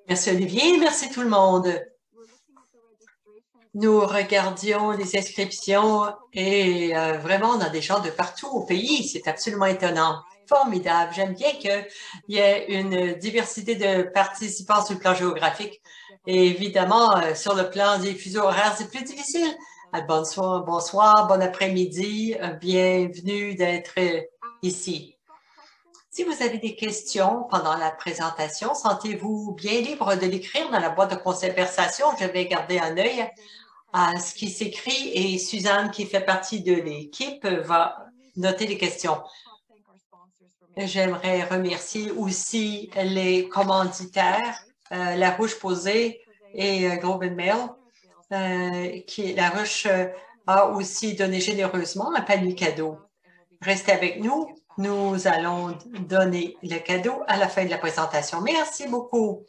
Merci Olivier, merci tout le monde. Nous regardions les inscriptions et vraiment, on a des gens de partout au pays. C'est absolument étonnant. Formidable. J'aime bien qu'il y ait une diversité de participants sur le plan géographique. Et évidemment, sur le plan des fuseaux horaires, c'est plus difficile. Bonsoir, bonsoir, bon après-midi. Bienvenue d'être ici. Si vous avez des questions pendant la présentation, sentez-vous bien libre de l'écrire dans la boîte de conversation. Je vais garder un œil à ce qui s'écrit et Suzanne, qui fait partie de l'équipe, va noter les questions. J'aimerais remercier aussi les commanditaires, La Ruche Posée et Globe and Mail, qui La Ruche a aussi donné généreusement un panier cadeau. Restez avec nous. Nous allons donner le cadeau à la fin de la présentation. Merci beaucoup.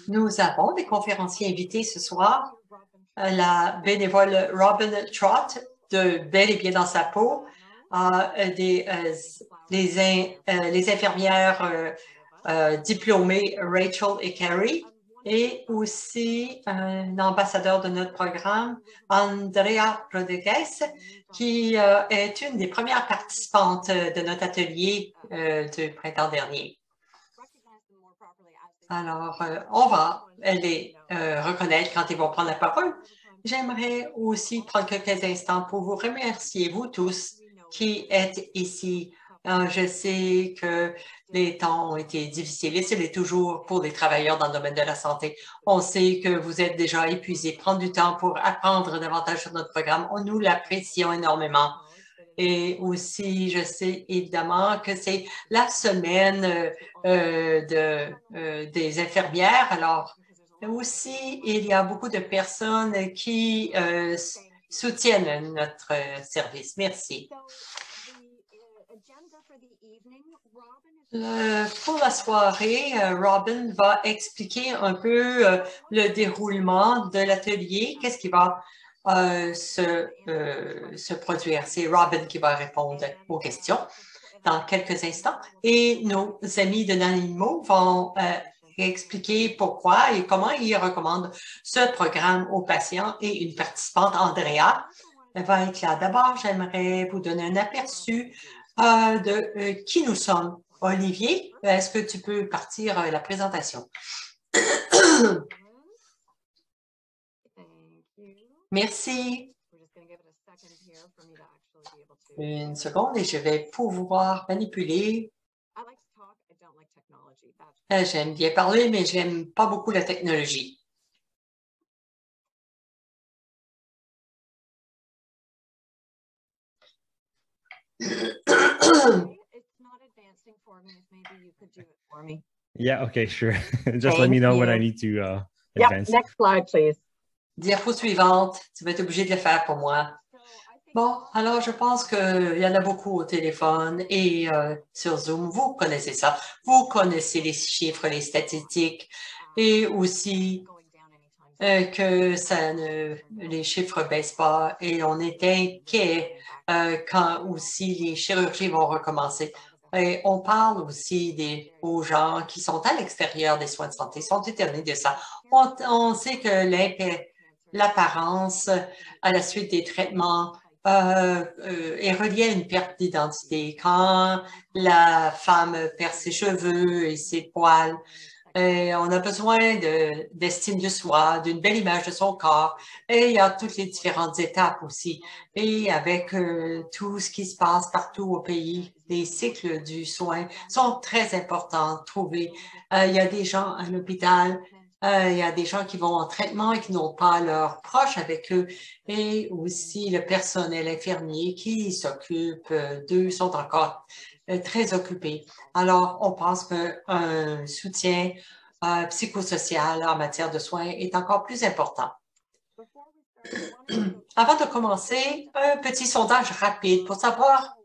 Nous avons des conférenciers invités ce soir. La bénévole Robin Trott de Bel et Bien dans sa peau, les infirmières diplômées Rachel et Carrie, et aussi un ambassadeur de notre programme, Andrea Rodriguez, qui est une des premières participantes de notre atelier du printemps dernier. Alors, on va les reconnaître quand ils vont prendre la parole. J'aimerais aussi prendre quelques instants pour vous remercier, vous tous qui êtes ici. Je sais que les temps ont été difficiles et ce l'est toujours pour les travailleurs dans le domaine de la santé. On sait que vous êtes déjà épuisés. Prendre du temps pour apprendre davantage sur notre programme, nous l'apprécions énormément. Et aussi, je sais évidemment que c'est la semaine des infirmières. Alors, aussi, il y a beaucoup de personnes qui soutiennent notre service. Merci. Pour la soirée, Robin va expliquer un peu le déroulement de l'atelier, qu'est-ce qui va se produire. C'est Robin qui va répondre aux questions dans quelques instants et nos amis de Nanimo vont expliquer pourquoi et comment ils recommandent ce programme aux patients et une participante, Andrea, va être là. D'abord, j'aimerais vous donner un aperçu de qui nous sommes. Olivier, est-ce que tu peux partir la présentation? Merci. Une seconde et je vais pouvoir manipuler. J'aime bien parler, mais je n'aime pas beaucoup la technologie. Yeah, okay, sure. Just let me know when I need to advance. Next slide, please. Diapo suivante, tu vas être obligé de le faire pour moi. Bon, alors je pense qu'il y en a beaucoup au téléphone et sur Zoom. Vous connaissez ça. Vous connaissez les chiffres, les statistiques et aussi que les chiffres ne baissent pas et on est inquiet quand aussi les chirurgies vont recommencer. Et on parle aussi aux gens qui sont à l'extérieur des soins de santé, sont étonnés de ça. On sait que l'apparence à la suite des traitements est reliée à une perte d'identité. Quand la femme perd ses cheveux et ses poils, on a besoin d'estime de soi, d'une belle image de son corps. Et il y a toutes les différentes étapes aussi. Et avec tout ce qui se passe partout au pays, les cycles du soin sont très importants à trouver. Il y a des gens à l'hôpital, il y a des gens qui vont en traitement et qui n'ont pas leurs proches avec eux. Et aussi le personnel infirmier qui s'occupe d'eux sont encore très occupés. Alors, on pense qu'un soutien psychosocial en matière de soins est encore plus important. Avant de commencer, un petit sondage rapide pour savoir,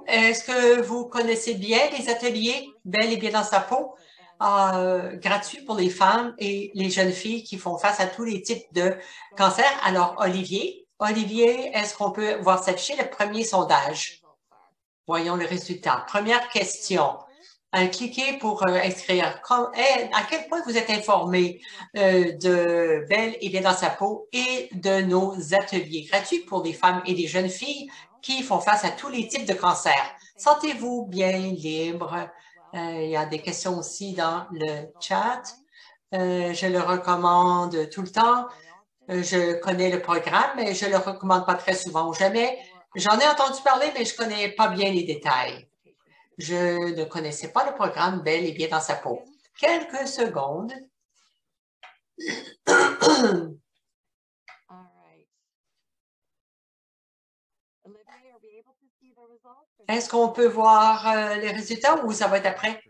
est-ce que vous connaissez bien les ateliers Bel et Bien dans sa peau, gratuits pour les femmes et les jeunes filles qui font face à tous les types de cancers? Alors, Olivier, est-ce qu'on peut voir s'afficher le premier sondage? Voyons le résultat. Première question. Cliquez pour inscrire. À quel point vous êtes informé de Belle et bien dans sa peau et de nos ateliers gratuits pour les femmes et les jeunes filles qui font face à tous les types de cancers? Sentez-vous bien libre? Il y a des questions aussi dans le chat. Je le recommande tout le temps. Je connais le programme, mais je ne le recommande pas très souvent ou jamais. J'en ai entendu parler, mais je ne connais pas bien les détails. Je ne connaissais pas le programme Belle et bien dans sa peau. Quelques secondes. Est-ce qu'on peut voir les résultats ou ça va être après?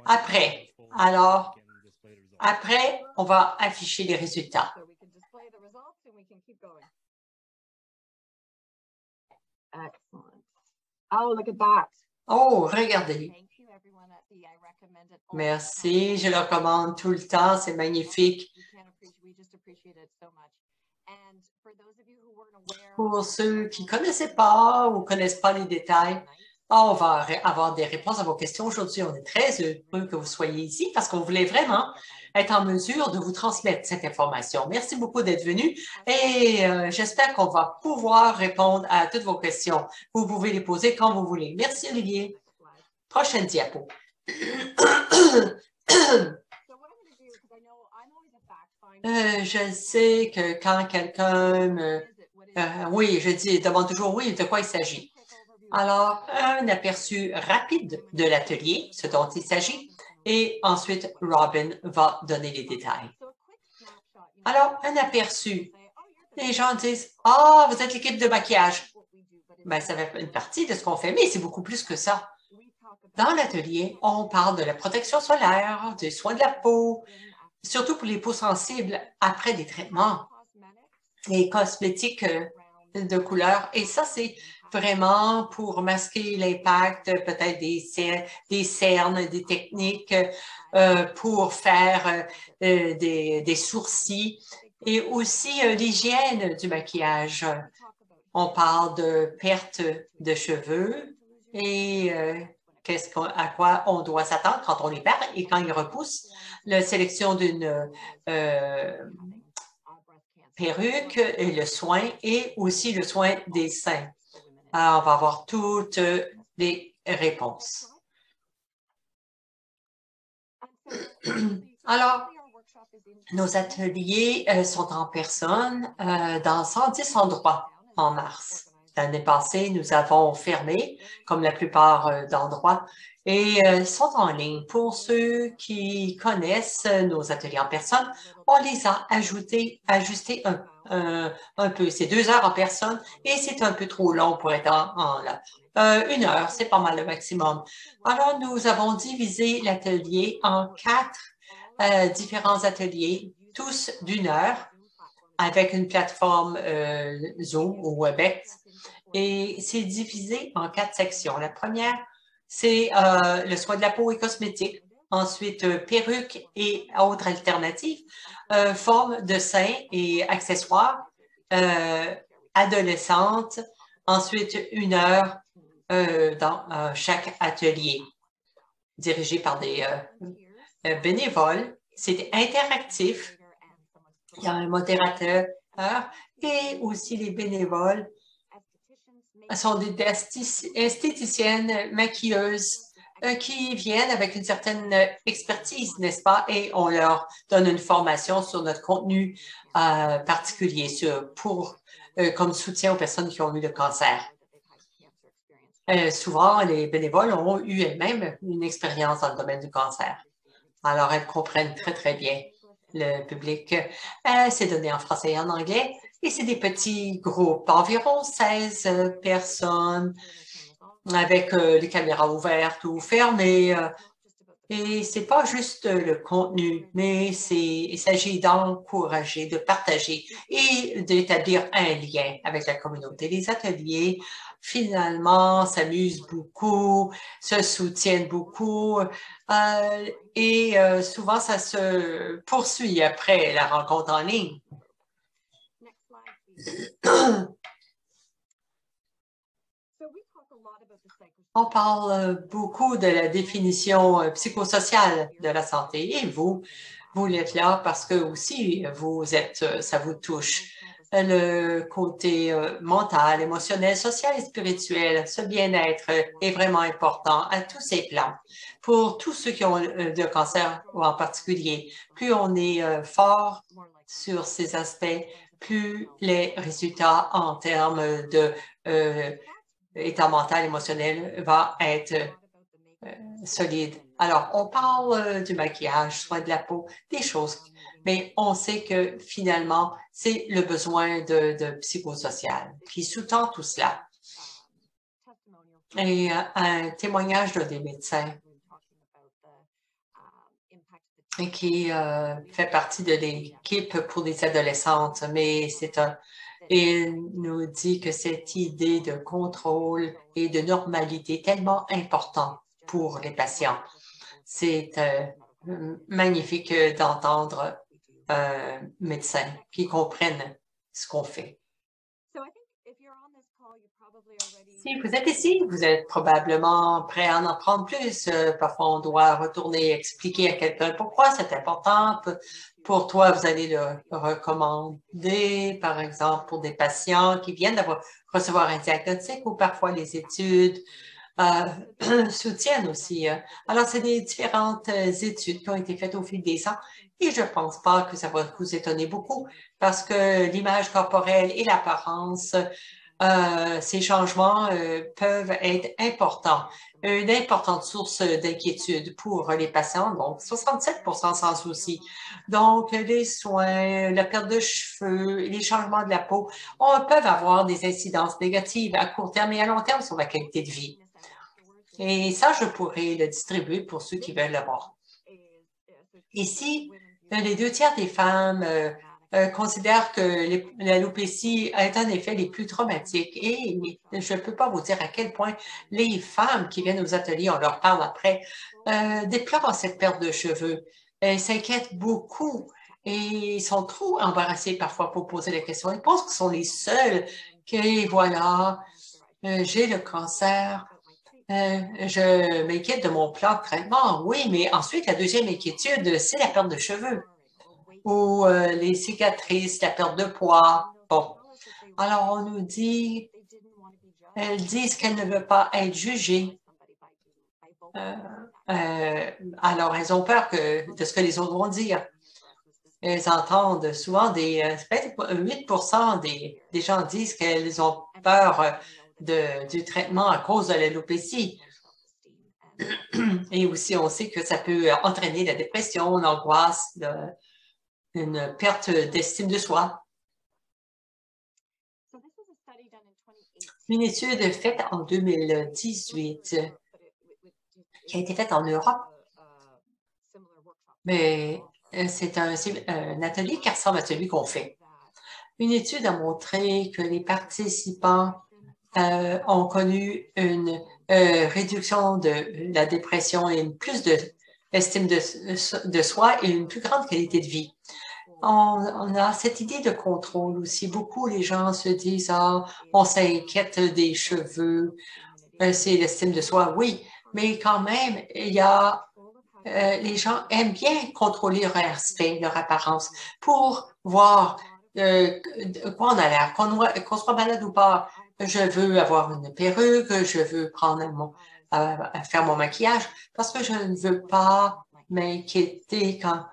Après. Alors, après, on va afficher les résultats. Oh, regardez. Merci, je le recommande tout le temps, c'est magnifique. Pour ceux qui ne connaissaient pas ou ne connaissent pas les détails, on va avoir des réponses à vos questions aujourd'hui. On est très heureux que vous soyez ici parce qu'on voulait vraiment être en mesure de vous transmettre cette information. Merci beaucoup d'être venu et j'espère qu'on va pouvoir répondre à toutes vos questions. Vous pouvez les poser quand vous voulez. Merci, Olivier. Prochaine diapo. Je sais que quand quelqu'un me... oui, je demande toujours oui, de quoi il s'agit. Alors, un aperçu rapide de l'atelier, ce dont il s'agit, et ensuite, Robin va donner les détails. Alors, un aperçu. Les gens disent, « Ah, vous êtes l'équipe de maquillage. » Bien, ça fait une partie de ce qu'on fait, mais c'est beaucoup plus que ça. Dans l'atelier, on parle de la protection solaire, des soins de la peau, surtout pour les peaux sensibles après des traitements, les cosmétiques de couleur. Et ça, c'est vraiment pour masquer l'impact peut-être des cernes, des techniques pour faire des sourcils et aussi l'hygiène du maquillage. On parle de perte de cheveux et à quoi on doit s'attendre quand on les perd et quand ils repoussent. La sélection d'une perruque et le soin et aussi le soin des seins. Alors, on va avoir toutes les réponses. Alors, nos ateliers sont en personne dans 110 endroits en mars. L'année passée, nous avons fermé, comme la plupart d'endroits, et sont en ligne. Pour ceux qui connaissent nos ateliers en personne, on les a ajustés un peu. C'est 2 heures en personne et c'est un peu trop long pour être en 1 heure, c'est pas mal le maximum. Alors, nous avons divisé l'atelier en 4 différents ateliers, tous d'1 heure, avec une plateforme Zoom ou WebEx. Et c'est divisé en 4 sections. La première, c'est le soin de la peau et cosmétique. Ensuite, perruques et autres alternatives, formes de seins et accessoires, adolescentes. Ensuite, 1 heure dans chaque atelier, dirigé par des bénévoles. C'est interactif. Il y a un modérateur et aussi les bénévoles sont des esthéticiennes, maquilleuses qui viennent avec une certaine expertise, n'est-ce pas? Et on leur donne une formation sur notre contenu particulier comme soutien aux personnes qui ont eu le cancer. Souvent, les bénévoles ont eu elles-mêmes une expérience dans le domaine du cancer. Alors, elles comprennent très, très bien le public. C'est donné en français et en anglais. Et c'est des petits groupes, environ 16 personnes avec les caméras ouvertes ou fermées. Et c'est pas juste le contenu, mais il s'agit d'encourager, de partager et d'établir un lien avec la communauté. Les ateliers, finalement, s'amusent beaucoup, se soutiennent beaucoup et souvent, ça se poursuit après la rencontre en ligne. On parle beaucoup de la définition psychosociale de la santé et vous l'êtes là parce que aussi ça vous touche. Le côté mental, émotionnel, social et spirituel, ce bien-être est vraiment important à tous ces plans. Pour tous ceux qui ont le cancer en particulier, plus on est fort sur ces aspects, plus les résultats en termes de état mental, émotionnel va être solide. Alors, on parle du maquillage, soin de la peau, des choses, mais on sait que finalement, c'est le besoin de psychosocial qui sous-tend tout cela. Et un témoignage d'un des médecins qui fait partie de l'équipe pour les adolescentes, mais il nous dit que cette idée de contrôle et de normalité est tellement importante pour les patients. C'est magnifique d'entendre un médecin qui comprenne ce qu'on fait. Si vous êtes ici, vous êtes probablement prêt à en apprendre plus. Parfois, on doit retourner expliquer à quelqu'un pourquoi c'est important. Pour toi, vous allez le recommander, par exemple, pour des patients qui viennent recevoir un diagnostic ou parfois les études soutiennent aussi. Alors, c'est des différentes études qui ont été faites au fil des ans et je ne pense pas que ça va vous étonner beaucoup parce que l'image corporelle et l'apparence, ces changements peuvent être importants. Une importante source d'inquiétude pour les patients, donc 67 sans souci. Donc, les soins, la perte de cheveux, les changements de la peau peuvent avoir des incidences négatives à court terme et à long terme sur la qualité de vie. Et ça, je pourrais le distribuer pour ceux qui veulent l'avoir. Ici, les 2 tiers des femmes considèrent que l'alopécie est en effet les plus traumatiques. Et je ne peux pas vous dire à quel point les femmes qui viennent aux ateliers, on leur parle après, déplorent cette perte de cheveux. Elles s'inquiètent beaucoup et sont trop embarrassées parfois pour poser la question. Elles pensent qu'ils sont les seuls qui, voilà, j'ai le cancer. Je m'inquiète de mon plan de traitement, oui, mais ensuite, la deuxième inquiétude, c'est la perte de cheveux ou les cicatrices, la perte de poids. Bon, alors on nous dit, elles disent qu'elles ne veulent pas être jugées. Alors, elles ont peur de ce que les autres vont dire. Elles entendent souvent 8 des gens disent qu'elles ont peur du traitement à cause de l'alopécie. Et aussi, on sait que ça peut entraîner la dépression, l'angoisse, une perte d'estime de soi. Une étude faite en 2018 qui a été faite en Europe, mais c'est un atelier qui ressemble à celui qu'on fait. Une étude a montré que les participants ont connu une réduction de la dépression et plus d'estime de soi et une plus grande qualité de vie. On a cette idée de contrôle aussi. Beaucoup, les gens se disent, ah, on s'inquiète des cheveux, c'est l'estime de soi. Oui, mais quand même, il y a les gens aiment bien contrôler leur aspect, leur apparence, pour voir quoi on a l'air, qu'on soit malade ou pas. Je veux avoir une perruque, je veux faire mon maquillage parce que je ne veux pas m'inquiéter quand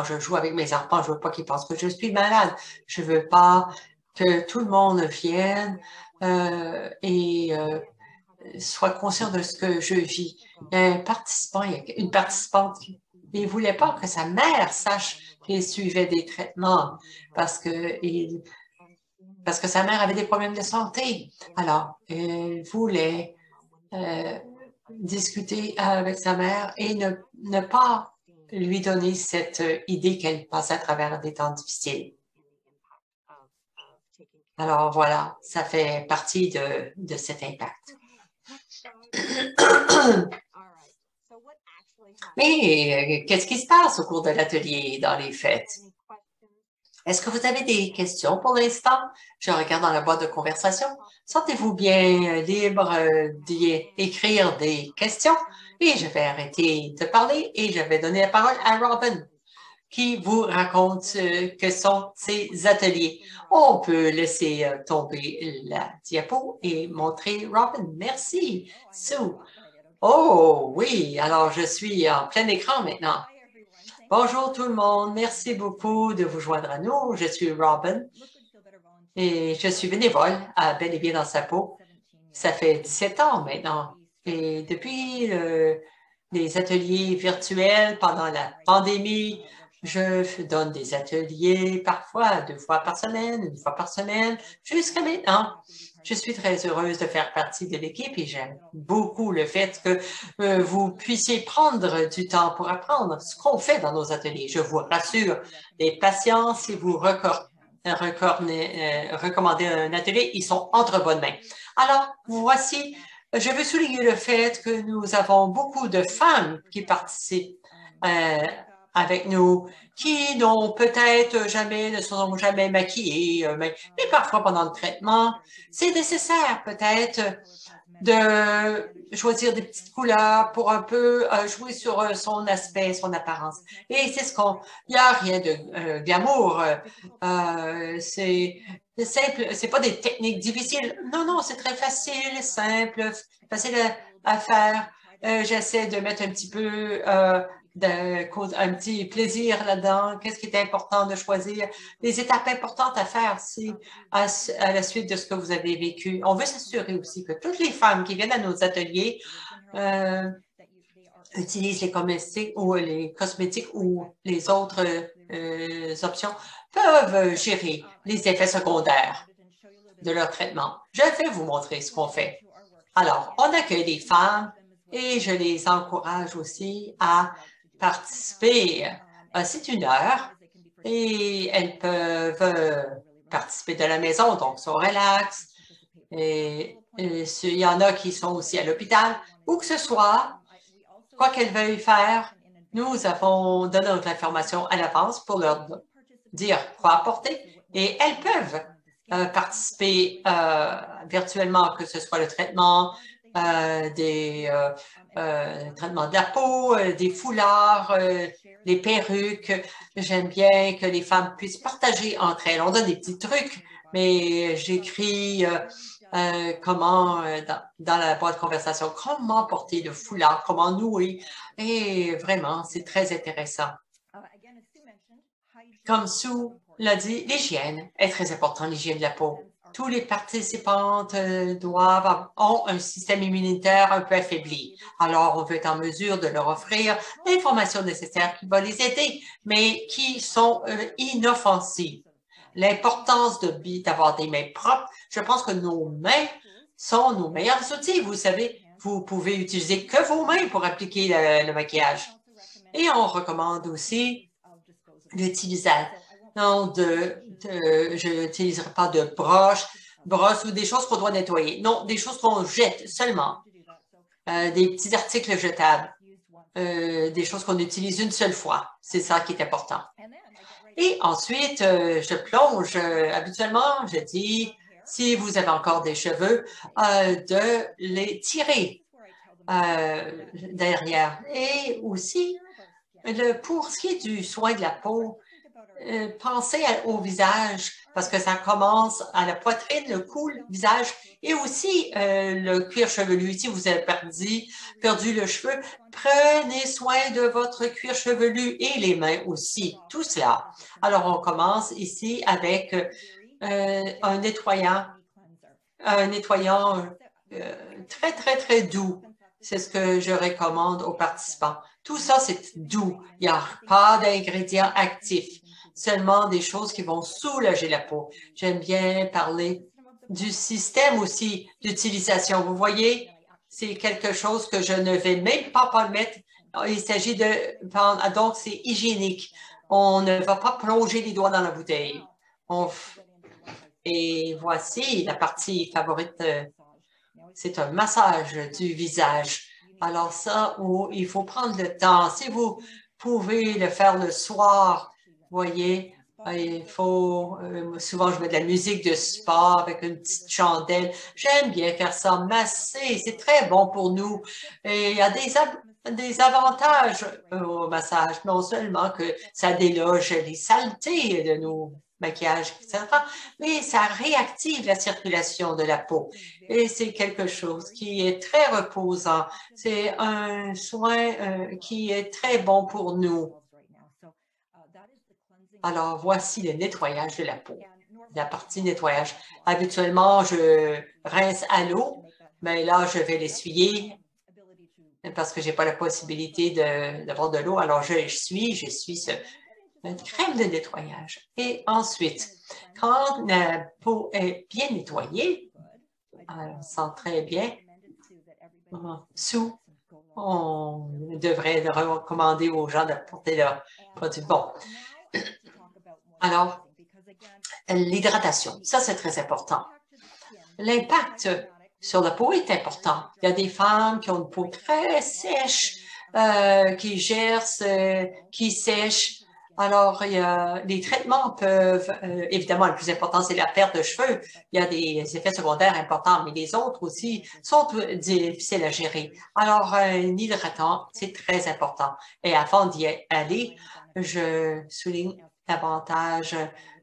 je joue avec mes enfants. Je veux pas qu'ils pensent que je suis malade. Je veux pas que tout le monde vienne et soit conscient de ce que je vis. Il y a une participante qui ne voulait pas que sa mère sache qu'il suivait des traitements parce que sa mère avait des problèmes de santé. Alors, elle voulait discuter avec sa mère et ne pas lui donner cette idée qu'elle passait à travers des temps difficiles. Alors voilà, ça fait partie de cet impact. Mais qu'est-ce qui se passe au cours de l'atelier dans les fêtes? Est-ce que vous avez des questions pour l'instant? Je regarde dans la boîte de conversation. sentez-vous bien libre d'écrire des questions et je vais arrêter de parler et je vais donner la parole à Robin qui vous raconte que sont ces ateliers. On peut laisser tomber la diapo et montrer Robin. Merci, Sue. Oh oui, alors je suis en plein écran maintenant. Bonjour tout le monde, merci beaucoup de vous joindre à nous. Je suis Robin et je suis bénévole à Bel et Bien dans sa peau. Ça fait 17 ans maintenant et depuis les ateliers virtuels pendant la pandémie, je donne des ateliers parfois 2 fois par semaine, 1 fois par semaine, jusqu'à maintenant. Je suis très heureuse de faire partie de l'équipe et j'aime beaucoup le fait que vous puissiez prendre du temps pour apprendre ce qu'on fait dans nos ateliers. Je vous rassure, les patients, si vous recommandez un atelier, ils sont entre bonnes mains. Alors, voici, je veux souligner le fait que nous avons beaucoup de femmes qui participent avec nous, qui n'ont peut-être jamais, ne se sont jamais maquillées, mais parfois pendant le traitement, c'est nécessaire peut-être de choisir des petites couleurs pour un peu jouer sur son aspect, son apparence. Et c'est il n'y a rien de glamour. C'est simple, c'est pas des techniques difficiles. Non, non, c'est très facile, simple, facile à faire. J'essaie de mettre un petit peu un petit plaisir là-dedans. Qu'est-ce qui est important de choisir? Les étapes importantes à faire, c'est à la suite de ce que vous avez vécu. On veut s'assurer aussi que toutes les femmes qui viennent à nos ateliers utilisent les cosmétiques ou les autres options peuvent gérer les effets secondaires de leur traitement. Je vais vous montrer ce qu'on fait. Alors, on accueille des femmes et je les encourage aussi à participer. C'est 1 heure et elles peuvent participer de la maison, donc sont relax. Et il y en a qui sont aussi à l'hôpital, où que ce soit, quoi qu'elles veuillent faire, nous avons donné notre information à l'avance pour leur dire quoi apporter et elles peuvent participer virtuellement, que ce soit le traitement des traitements de la peau, des foulards, des perruques. J'aime bien que les femmes puissent partager entre elles. On donne des petits trucs, mais j'écris comment, dans la boîte de conversation, comment porter le foulard, comment nouer. Et vraiment, c'est très intéressant. Comme Sue l'a dit, l'hygiène est très importante, l'hygiène de la peau. Tous les participantes ont un système immunitaire un peu affaibli. Alors, on veut être en mesure de leur offrir l'information nécessaire qui va les aider, mais qui sont inoffensives. L'importance d'avoir des mains propres, je pense que nos mains sont nos meilleurs outils. Vous savez, vous pouvez utiliser que vos mains pour appliquer le maquillage. Et on recommande aussi l'utilisation je n'utiliserai pas de brosse ou des choses qu'on doit nettoyer. Non, des choses qu'on jette seulement. Des petits articles jetables. Des choses qu'on utilise une seule fois. C'est ça qui est important. Et ensuite, je plonge. Habituellement, je dis, si vous avez encore des cheveux, de les tirer derrière. Et aussi, pour ce qui est du soin de la peau, pensez au visage parce que ça commence à la poitrine, le cou, le visage et aussi le cuir chevelu. Si vous avez perdu le cheveu, prenez soin de votre cuir chevelu et les mains aussi, tout cela. Alors, on commence ici avec un nettoyant très, très, très doux. C'est ce que je recommande aux participants. Tout ça, c'est doux. Il n'y a pas d'ingrédients actifs, seulement des choses qui vont soulager la peau. J'aime bien parler du système aussi d'utilisation. Vous voyez, c'est quelque chose que je ne vais même pas mettre. Il s'agit donc c'est hygiénique. On ne va pas plonger les doigts dans la bouteille. Et voici la partie favorite. C'est un massage du visage. Alors ça, il faut prendre le temps. Si vous pouvez le faire le soir, voyez, Il faut, souvent je mets de la musique de spa avec une petite chandelle. J'aime bien faire ça, masser, c'est très bon pour nous. Et il y a des avantages au massage, non seulement que ça déloge les saletés de nos maquillages, etc., mais ça réactive la circulation de la peau. Et c'est quelque chose qui est très reposant. C'est un soin qui est très bon pour nous. Alors, voici le nettoyage de la peau, la partie nettoyage. Habituellement, je rince à l'eau, mais là, je vais l'essuyer parce que j'ai pas la possibilité d'avoir de l'eau. Alors, j'essuie une crème de nettoyage. Et ensuite, quand la peau est bien nettoyée, on sent très bien, on devrait recommander aux gens de porter leur produit. Bon. Alors, l'hydratation, ça c'est très important. L'impact sur la peau est important. Il y a des femmes qui ont une peau très sèche, qui gercent, qui sèchent. Alors, les traitements peuvent, évidemment, le plus important, c'est la perte de cheveux. Il y a des effets secondaires importants, mais les autres aussi sont difficiles à gérer. Alors, un hydratant, c'est très important. Et avant d'y aller, je souligne l'avantage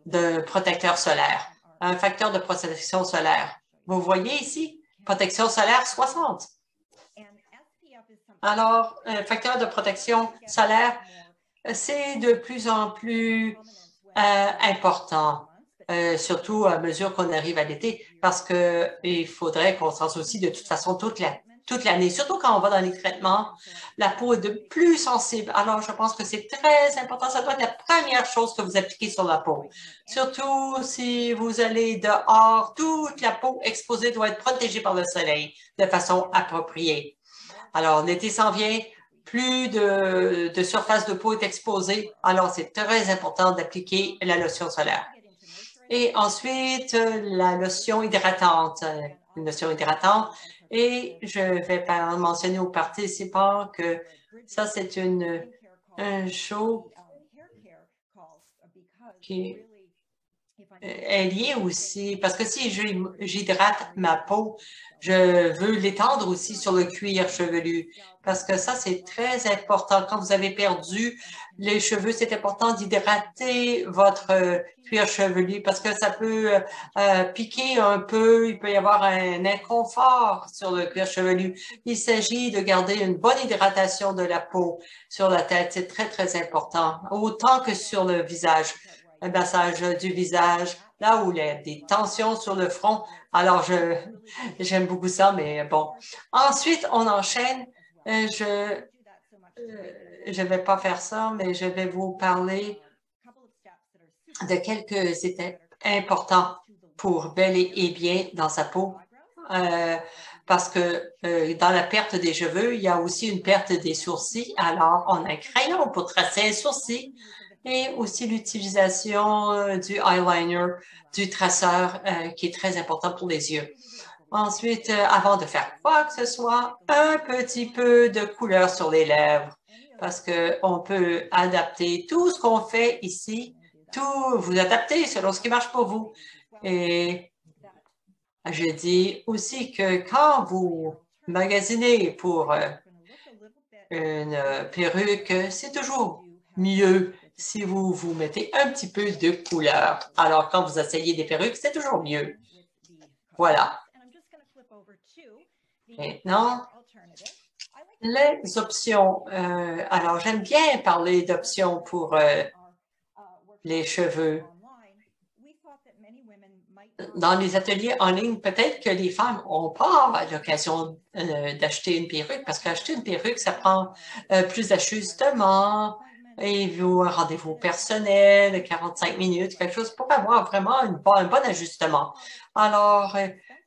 de protecteur solaire, un facteur de protection solaire. Vous voyez ici, protection solaire 60. Alors, un facteur de protection solaire, c'est de plus en plus important, surtout à mesure qu'on arrive à l'été, parce qu'il faudrait qu'on s'en soucie de toute façon toute l'année, surtout quand on va dans les traitements, la peau est de plus sensible. Alors, je pense que c'est très important. Ça doit être la première chose que vous appliquez sur la peau. Surtout si vous allez dehors, toute la peau exposée doit être protégée par le soleil de façon appropriée. Alors, l'été s'en vient, plus de surface de peau est exposée. Alors, c'est très important d'appliquer la lotion solaire. Et ensuite, la lotion hydratante. Une lotion hydratante. Et je vais mentionner aux participants que ça, c'est un show qui est lié aussi, parce que si j'hydrate ma peau, je veux l'étendre aussi sur le cuir chevelu, parce que ça, c'est très important. Quand vous avez perdu les cheveux, c'est important d'hydrater votre cuir chevelu, parce que ça peut piquer un peu, il peut y avoir un inconfort sur le cuir chevelu. Il s'agit de garder une bonne hydratation de la peau sur la tête, c'est très, très important, autant que sur le visage. Un massage du visage, là où il y a des tensions sur le front. Alors, j'aime beaucoup ça, mais bon. Ensuite, on enchaîne. Je vais pas faire ça, mais je vais vous parler de quelques étapes importantes pour bel et bien dans sa peau. Parce que dans la perte des cheveux, il y a aussi une perte des sourcils. Alors, on a un crayon pour tracer un sourcil. Et aussi l'utilisation du eyeliner, du traceur qui est très important pour les yeux. Ensuite, avant de faire quoi que ce soit, un petit peu de couleur sur les lèvres parce qu'on peut adapter tout ce qu'on fait ici, vous adaptez selon ce qui marche pour vous. Et je dis aussi que quand vous magasinez pour une perruque, c'est toujours mieux si vous vous mettez un petit peu de couleur. Alors, quand vous essayez des perruques, c'est toujours mieux. Voilà. Maintenant, les options. Alors, j'aime bien parler d'options pour les cheveux. Dans les ateliers en ligne, peut-être que les femmes n'ont pas l'occasion d'acheter une perruque parce qu'acheter une perruque, ça prend plus d'ajustements et un rendez-vous personnel de 45 minutes, quelque chose pour avoir vraiment un bon ajustement. Alors,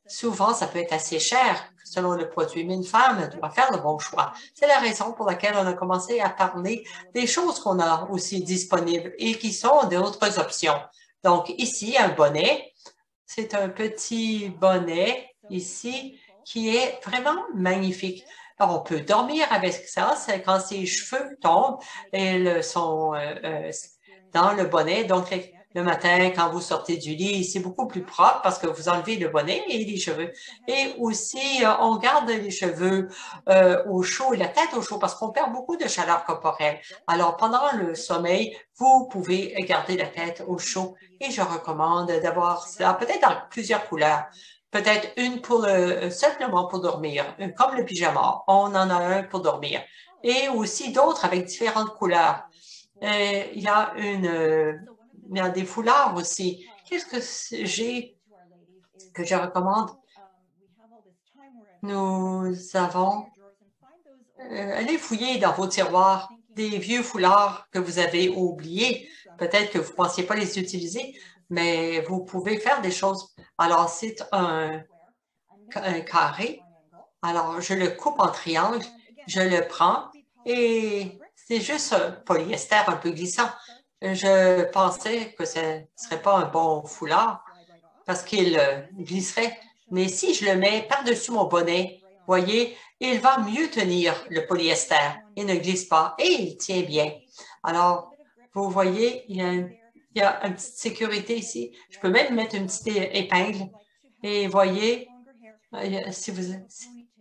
souvent, ça peut être assez cher selon le produit, mais une femme doit faire le bon choix. C'est la raison pour laquelle on a commencé à parler des choses qu'on a aussi disponibles et qui sont d'autres options. Donc, ici, un bonnet. C'est un petit bonnet ici qui est vraiment magnifique. Alors, on peut dormir avec ça, c'est quand ses cheveux tombent, elles sont dans le bonnet. Donc, le matin quand vous sortez du lit. C'est beaucoup plus propre parce que vous enlevez le bonnet et les cheveux. Et aussi, on garde les cheveux au chaud et la tête au chaud parce qu'on perd beaucoup de chaleur corporelle. Alors, pendant le sommeil, vous pouvez garder la tête au chaud et je recommande d'avoir cela peut-être dans plusieurs couleurs. Peut-être une pour simplement pour dormir, comme le pyjama. On en a un pour dormir. Et aussi d'autres avec différentes couleurs. Il y a il y a des foulards aussi. Qu'est-ce que j'ai que je recommande? Nous avons allez fouiller dans vos tiroirs des vieux foulards que vous avez oubliés. Peut-être que vous ne pensiez pas les utiliser, mais vous pouvez faire des choses. Alors, c'est un carré. Alors, je le coupe en triangle, je le prends et c'est juste un polyester un peu glissant. Je pensais que ce ne serait pas un bon foulard parce qu'il glisserait. Mais si je le mets par-dessus mon bonnet, voyez, il va mieux tenir le polyester. Il ne glisse pas et il tient bien. Alors, vous voyez, il y a une petite sécurité ici. Je peux même mettre une petite épingle. Et voyez, si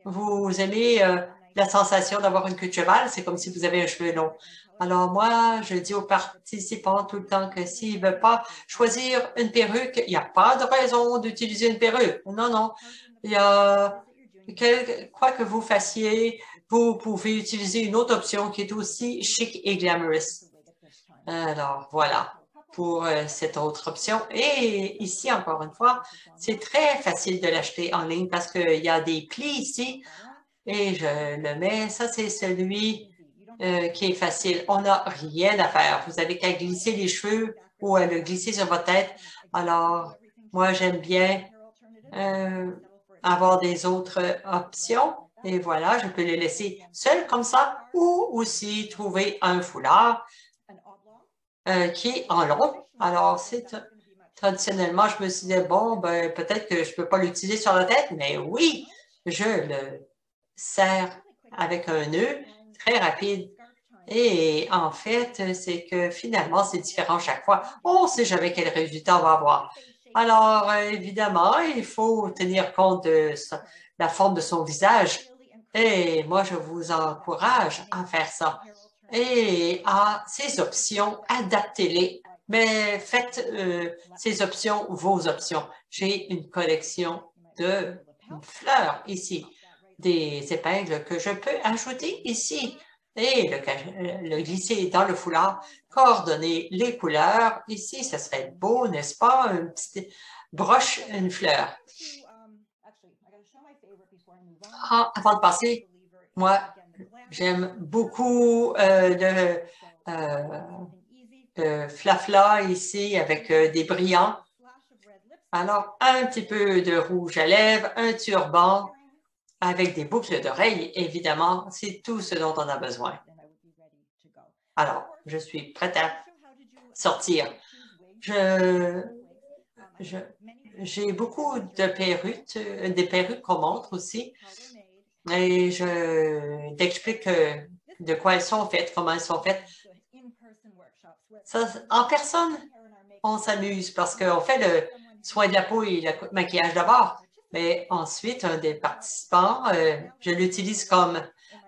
vous aimez la sensation d'avoir une queue de cheval, c'est comme si vous avez un cheveu long. Alors moi, je dis aux participants tout le temps que s'ils ne veulent pas choisir une perruque, il n'y a pas de raison d'utiliser une perruque. Non, non. Il y a quoi que vous fassiez, vous pouvez utiliser une autre option qui est aussi chic et glamorous. Alors, voilà pour cette autre option. Et ici, encore une fois, c'est très facile de l'acheter en ligne parce qu'il y a des plis ici et je le mets. Ça, c'est celui qui est facile. On n'a rien à faire. Vous avez qu'à glisser les cheveux ou à le glisser sur votre tête. Alors, moi, j'aime bien avoir des autres options. Et voilà, je peux les laisser seuls comme ça ou aussi trouver un foulard qui est en long. Alors, traditionnellement, je me suis dit, bon, ben, peut-être que je ne peux pas l'utiliser sur la tête, mais oui, je le serre avec un nœud très rapide. Et en fait, c'est que finalement, c'est différent chaque fois. On ne sait jamais quel résultat on va avoir. Alors, évidemment, il faut tenir compte de la forme de son visage. Et moi, je vous encourage à faire ça. Et à ces options, adaptez-les. Mais faites ces options vos options. J'ai une collection de fleurs ici, des épingles que je peux ajouter ici et le glisser dans le foulard, coordonner les couleurs. Ici, ce serait beau, n'est-ce pas? Une petite broche, une fleur. Ah, avant de passer, moi, j'aime beaucoup le flafla ici avec des brillants. Alors, un petit peu de rouge à lèvres, un turban avec des boucles d'oreilles, évidemment, c'est tout ce dont on a besoin. Alors, je suis prête à sortir. J'ai beaucoup de perruques, des perruques qu'on montre aussi, et j'explique de quoi elles sont faites, comment elles sont faites. Ça, en personne, on s'amuse parce qu'on fait le soin de la peau et le maquillage d'abord. Mais ensuite, un des participants, je l'utilise comme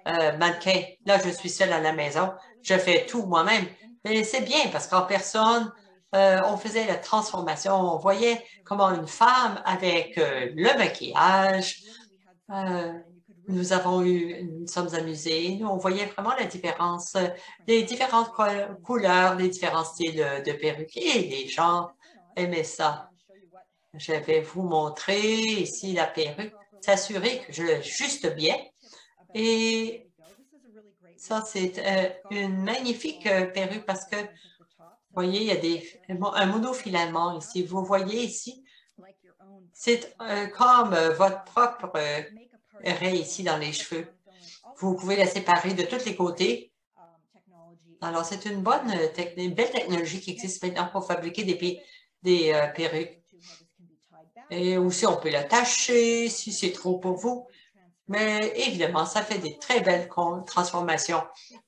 mannequin. Là, je suis seule à la maison. Je fais tout moi-même. Mais c'est bien parce qu'en personne, on faisait la transformation. On voyait comment une femme avec le maquillage, nous sommes amusés. Nous, on voyait vraiment la différence, les différentes couleurs, les différents styles de perruques et les gens aimaient ça. Je vais vous montrer ici la perruque, s'assurer que je l'ajuste bien. Et ça, c'est une magnifique perruque parce que, vous voyez, il y a un monofilament ici. Vous voyez ici, c'est comme votre propre raie ici dans les cheveux. Vous pouvez la séparer de tous les côtés. Alors, c'est une belle technologie qui existe maintenant pour fabriquer des perruques. Et aussi, on peut l'attacher si c'est trop pour vous. Mais évidemment, ça fait des très belles transformations.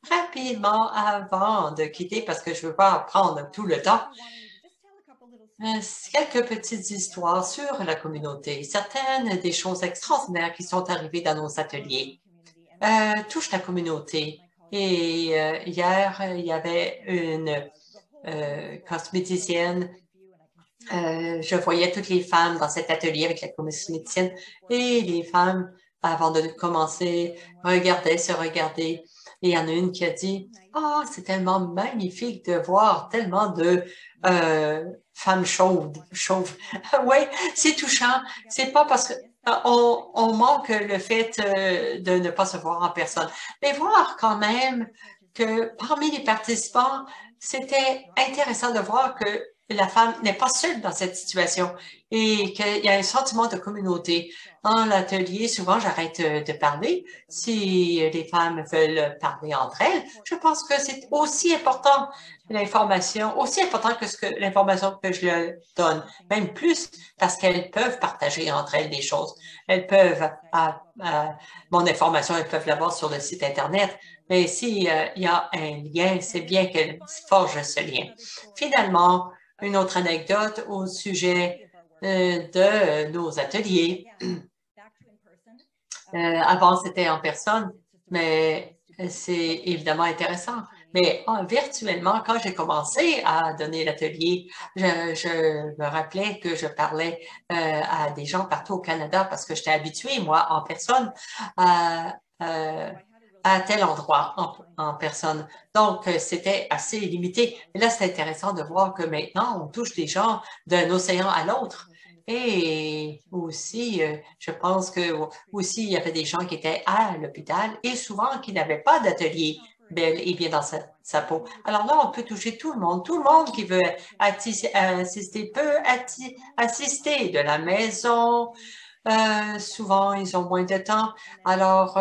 Rapidement, avant de quitter, parce que je ne veux pas prendre tout le temps, quelques petites histoires sur la communauté. Certaines des choses extraordinaires qui sont arrivées dans nos ateliers touchent la communauté. Et hier, il y avait une cosméticienne. Je voyais toutes les femmes dans cet atelier avec la cosméticienne et les femmes, avant de commencer, se regarder. Et il y en a une qui a dit, « Ah, c'est tellement magnifique de voir tellement de femmes chauves. » Oui, c'est touchant. C'est pas parce que on manque le fait de ne pas se voir en personne. Mais voir quand même que parmi les participants, c'était intéressant de voir que la femme n'est pas seule dans cette situation et qu'il y a un sentiment de communauté. Dans l'atelier, souvent, j'arrête de parler. Si les femmes veulent parler entre elles, je pense que c'est aussi important l'information, aussi important que l'information que je leur donne, même plus parce qu'elles peuvent partager entre elles des choses. Elles peuvent, mon information, elles peuvent l'avoir sur le site Internet, mais s'il y a un lien, c'est bien qu'elles forgent ce lien. Finalement, une autre anecdote au sujet de nos ateliers. Avant, c'était en personne, mais c'est évidemment intéressant. Mais virtuellement, quand j'ai commencé à donner l'atelier, je me rappelais que je parlais à des gens partout au Canada parce que j'étais habituée, moi, en personne, à tel endroit en personne. Donc, c'était assez limité. Mais là, c'est intéressant de voir que maintenant, on touche des gens d'un océan à l'autre. Et aussi, je pense que aussi, il y avait des gens qui étaient à l'hôpital et souvent qui n'avaient pas d'atelier bel et bien dans sa peau. Alors là, on peut toucher tout le monde qui veut assister peut assister de la maison. Souvent, ils ont moins de temps. Alors,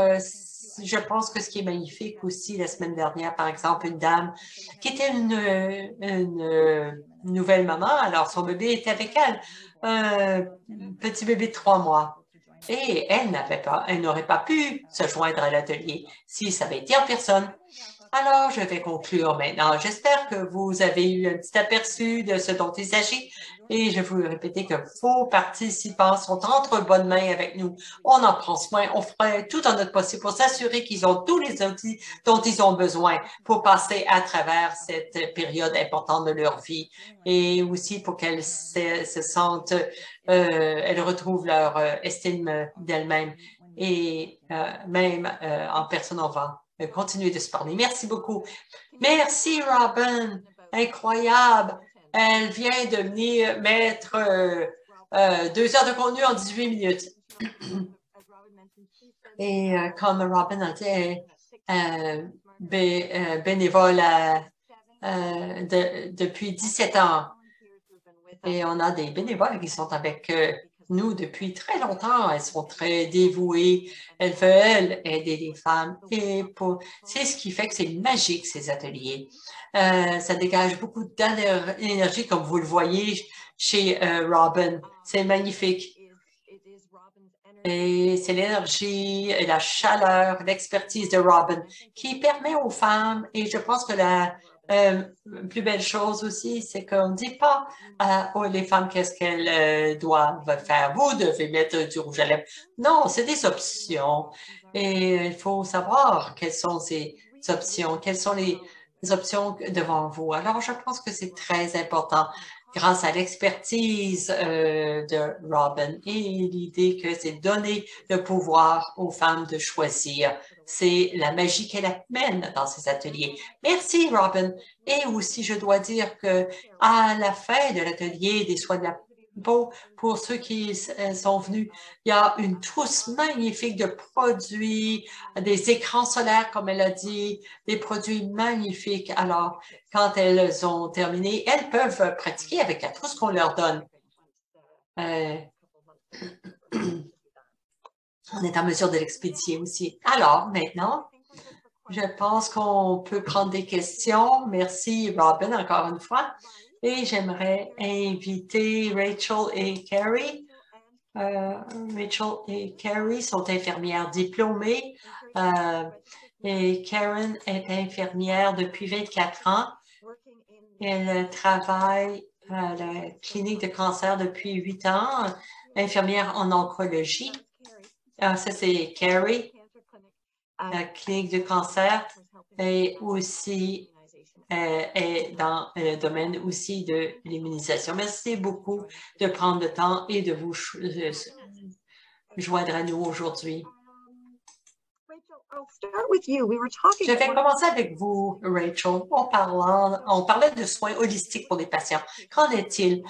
je pense que ce qui est magnifique aussi, la semaine dernière, par exemple, une dame qui était une nouvelle maman, alors son bébé était avec elle, un petit bébé de 3 mois. Et elle n'aurait pas pu se joindre à l'atelier si ça avait été en personne. Alors, je vais conclure maintenant. J'espère que vous avez eu un petit aperçu de ce dont il s'agit et je vous répéter que vos participants sont entre bonnes mains avec nous. On en prend soin, on ferait tout en notre possible pour s'assurer qu'ils ont tous les outils dont ils ont besoin pour passer à travers cette période importante de leur vie et aussi pour qu'elles se sentent, elles retrouvent leur estime d'elles-mêmes et même en personne, on va continuer de se parler. Merci beaucoup. Merci, Robin. Incroyable. Elle vient de venir mettre 2 heures de contenu en 18 minutes. Et comme Robin a dit, bénévole depuis 17 ans. Et on a des bénévoles qui sont avec nous depuis très longtemps. Elles sont très dévouées. Elles veulent aider les femmes. Et c'est ce qui fait que c'est magique, ces ateliers. Ça dégage beaucoup d'énergie, comme vous le voyez chez Robin. C'est magnifique. Et c'est l'énergie, la chaleur, l'expertise de Robin qui permet aux femmes, et je pense que la plus belle chose aussi, c'est qu'on ne dit pas aux les femmes qu'est-ce qu'elles doivent faire. Vous devez mettre du rouge à lèvres. Non, c'est des options. Et il faut savoir quelles sont ces options, quelles sont les options devant vous. Alors, je pense que c'est très important grâce à l'expertise de Robin et l'idée que c'est donner le pouvoir aux femmes de choisir. C'est la magie qu'elle amène dans ces ateliers. Merci, Robin. Et aussi, je dois dire que à la fin de l'atelier des soins de la peau, pour ceux qui sont venus, il y a une trousse magnifique de produits, des écrans solaires, comme elle a dit, des produits magnifiques. Alors, quand elles ont terminé, elles peuvent pratiquer avec la trousse qu'on leur donne. On est en mesure de l'expédier aussi. Alors, maintenant, je pense qu'on peut prendre des questions. Merci, Robin, encore une fois. Et j'aimerais inviter Rachel et Carrie. Rachel et Carrie sont infirmières diplômées et Karen est infirmière depuis 24 ans. Elle travaille à la clinique de cancer depuis 8 ans, infirmière en oncologie. Ça, c'est Carrie, la clinique de cancer, et aussi est dans le domaine aussi de l'immunisation. Merci beaucoup de prendre le temps et de vous joindre à nous aujourd'hui. Je vais commencer avec vous, Rachel, on parlait de soins holistiques pour les patients. Qu'en est-il?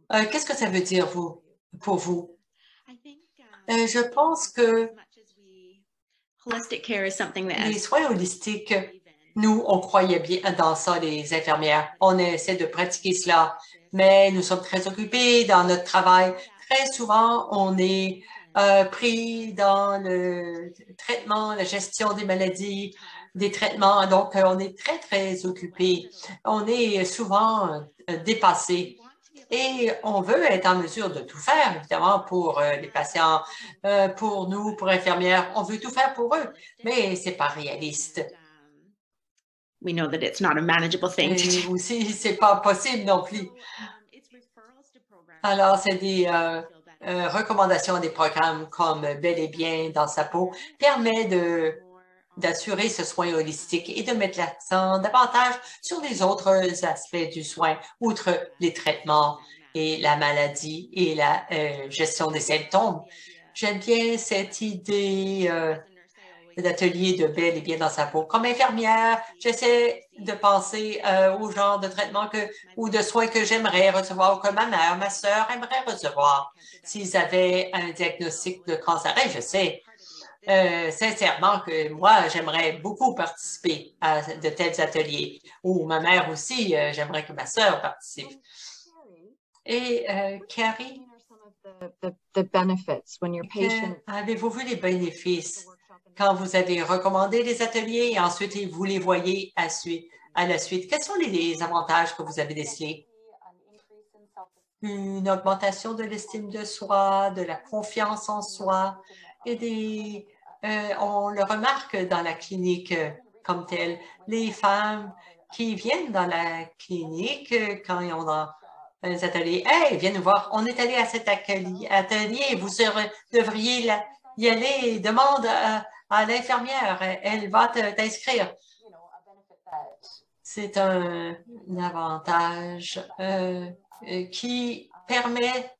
Qu'est-ce que ça veut dire pour vous? Je pense que les soins holistiques, nous, on croyait bien dans ça, les infirmières. On essaie de pratiquer cela, mais nous sommes très occupés dans notre travail. Très souvent, on est pris dans le traitement, la gestion des maladies, des traitements. Donc, on est très, très occupés. On est souvent dépassés. Et on veut être en mesure de tout faire, évidemment, pour les patients, pour nous, pour infirmières. On veut tout faire pour eux, mais c'est pas réaliste. We know that it's not a manageable thing. Et aussi, c'est pas possible non plus. Alors, c'est des recommandations des programmes comme Bel et Bien dans sa peau permet d'assurer ce soin holistique et de mettre l'accent davantage sur les autres aspects du soin, outre les traitements et la maladie et la gestion des symptômes. J'aime bien cette idée d'atelier de Bel et Bien dans sa peau. Comme infirmière, j'essaie de penser au genre de traitement ou de soins que j'aimerais recevoir ou que ma mère, ma sœur aimeraient recevoir s'ils avaient un diagnostic de cancer. Et je sais sincèrement que moi, j'aimerais beaucoup participer à de tels ateliers. Ou ma mère aussi, j'aimerais que ma sœur participe. Et Carrie, avez-vous vu les bénéfices quand vous avez recommandé les ateliers et ensuite vous les voyez à la suite? Quels sont les avantages que vous avez décelés? Une augmentation de l'estime de soi, de la confiance en soi et on le remarque dans la clinique comme telle. Les femmes qui viennent dans la clinique quand ils ont dans les ateliers, « Hey, viens nous voir, on est allé à cet atelier, vous devriez y aller, demande à l'infirmière, elle va t'inscrire. » C'est un avantage qui permet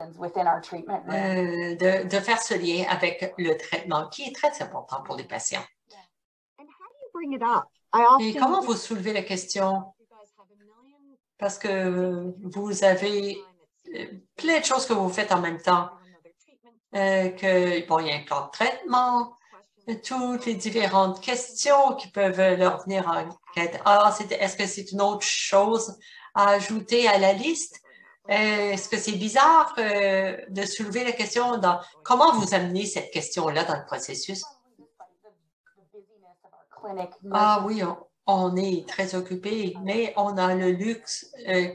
de faire ce lien avec le traitement qui est très important pour les patients. Et comment vous soulevez la question? Parce que vous avez plein de choses que vous faites en même temps. Il y a un plan de traitement, toutes les différentes questions qui peuvent leur venir en tête. Est-ce que c'est une autre chose à ajouter à la liste? Est-ce que c'est bizarre de soulever la question dans comment vous amenez cette question-là dans le processus? Ah oui, on est très occupé, mais on a le luxe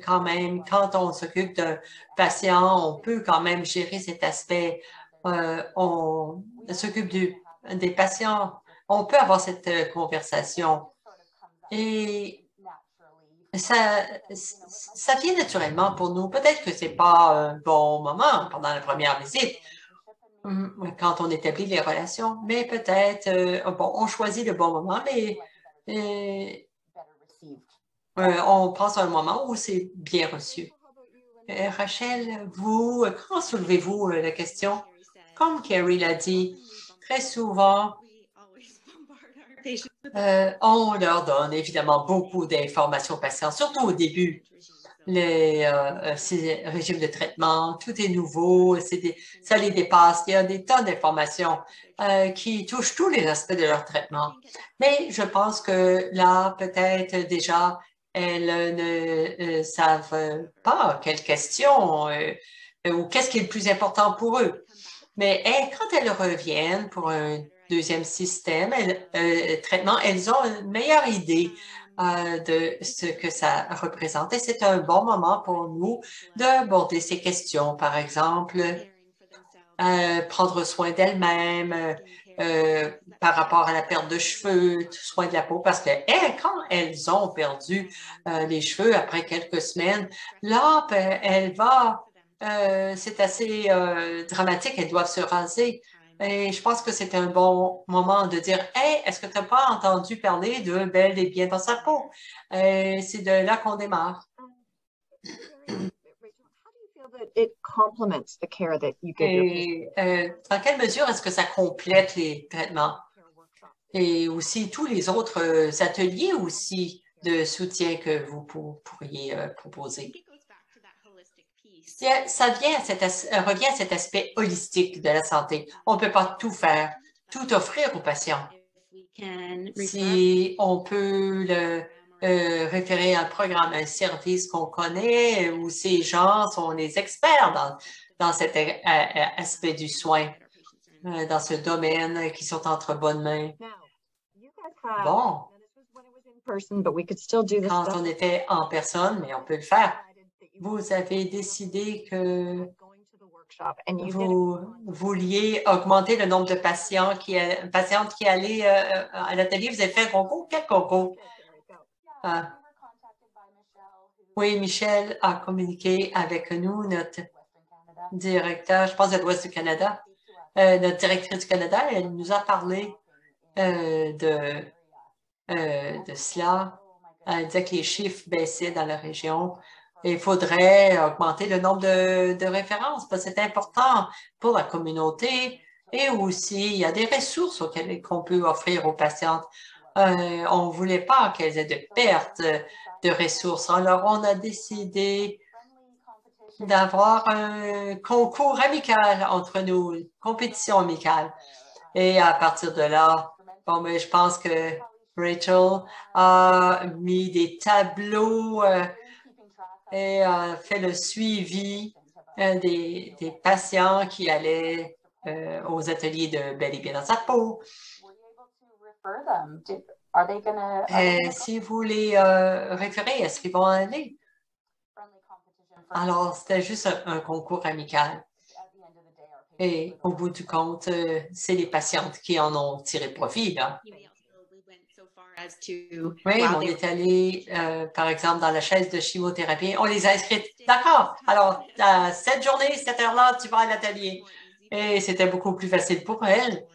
quand même, quand on s'occupe d'un patient, on peut quand même gérer cet aspect. On s'occupe des patients, on peut avoir cette conversation. Et ça vient naturellement pour nous. Peut-être que c'est pas un bon moment pendant la première visite, quand on établit les relations, mais peut-être, on choisit le bon moment, mais on pense à un moment où c'est bien reçu. Rachel, comment soulevez-vous la question? Comme Carrie l'a dit, très souvent, on leur donne évidemment beaucoup d'informations aux patients, surtout au début. Les régimes de traitement, tout est nouveau, ça les dépasse. Il y a des tonnes d'informations qui touchent tous les aspects de leur traitement. Mais je pense que là, peut-être déjà, elles ne savent pas quelles questions ou qu'est-ce qui est le plus important pour eux. Mais quand elles reviennent pour un deuxième système, traitement, elles ont une meilleure idée de ce que ça représente. Et c'est un bon moment pour nous d'aborder ces questions, par exemple, prendre soin d'elles-mêmes, par rapport à la perte de cheveux, soin de la peau, parce que quand elles ont perdu les cheveux après quelques semaines, là, c'est assez dramatique, elles doivent se raser. Et je pense que c'est un bon moment de dire, hey, est-ce que tu n'as pas entendu parler de Belle et bien dans sa peau? C'est de là qu'on démarre. It complements the care that you give your patients. Et dans quelle mesure est-ce que ça complète les traitements? Et aussi tous les autres ateliers aussi de soutien que vous pourriez proposer. Ça revient à cet aspect holistique de la santé. On ne peut pas tout faire, tout offrir aux patients. Si on peut le référer à un programme, un service qu'on connaît, où ces gens sont les experts dans cet aspect du soin, dans ce domaine, qui sont entre bonnes mains. Bon, quand on était en personne, mais on peut le faire. Vous avez décidé que vous vouliez augmenter le nombre de patientes qui allaient à l'atelier. Vous avez fait un concours? Quel concours? Oui, Michel a communiqué avec nous, notre directeur, je pense de l'Ouest du Canada, notre directrice du Canada. Elle nous a parlé de cela. Elle disait que les chiffres baissaient dans la région. Il faudrait augmenter le nombre de références parce que c'est important pour la communauté et aussi il y a des ressources qu'on peut offrir aux patientes. On ne voulait pas qu'elles aient de pertes de ressources. Alors, on a décidé d'avoir un concours amical entre nous, une compétition amicale. Et à partir de là, bon, mais je pense que Rachel a mis des tableaux et a fait le suivi des patients qui allaient aux ateliers de Belle et bien dans sa peau. Si vous les référez, est-ce qu'ils vont aller? Alors, c'était juste un concours amical. Et au bout du compte, c'est les patientes qui en ont tiré profit, là. Oui, on est allé, par exemple, dans la chaise de chimiothérapie. On les a inscrites. D'accord. Alors, cette journée, cette heure-là, tu vas à l'atelier. Et c'était beaucoup plus facile pour elles.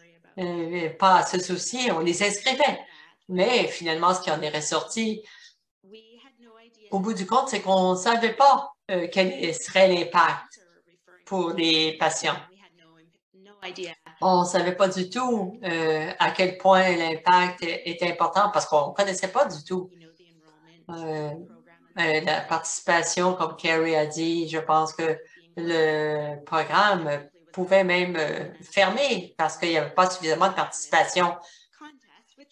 Pas à se soucier, on les inscrivait. Mais finalement, ce qui en est ressorti, au bout du compte, c'est qu'on ne savait pas quel serait l'impact pour les patients. On ne savait pas du tout à quel point l'impact était important parce qu'on ne connaissait pas du tout la participation, comme Carrie a dit. Je pense que le programme pouvait même fermer parce qu'il n'y avait pas suffisamment de participation.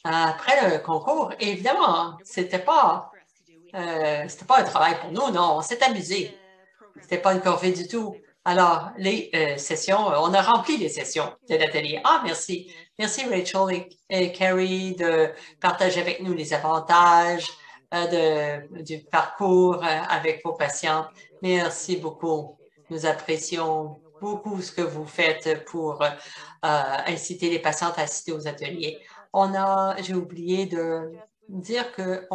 Après le concours, évidemment, c'était pas un travail pour nous, non, on s'est amusé. C'était pas une corvée du tout. Alors, les sessions, on a rempli les sessions de l'atelier. Ah, merci. Merci, Rachel et Carrie, de partager avec nous les avantages du parcours avec vos patients. Merci beaucoup. Nous apprécions beaucoup ce que vous faites pour inciter les patientes à assister aux ateliers. J'ai oublié de dire que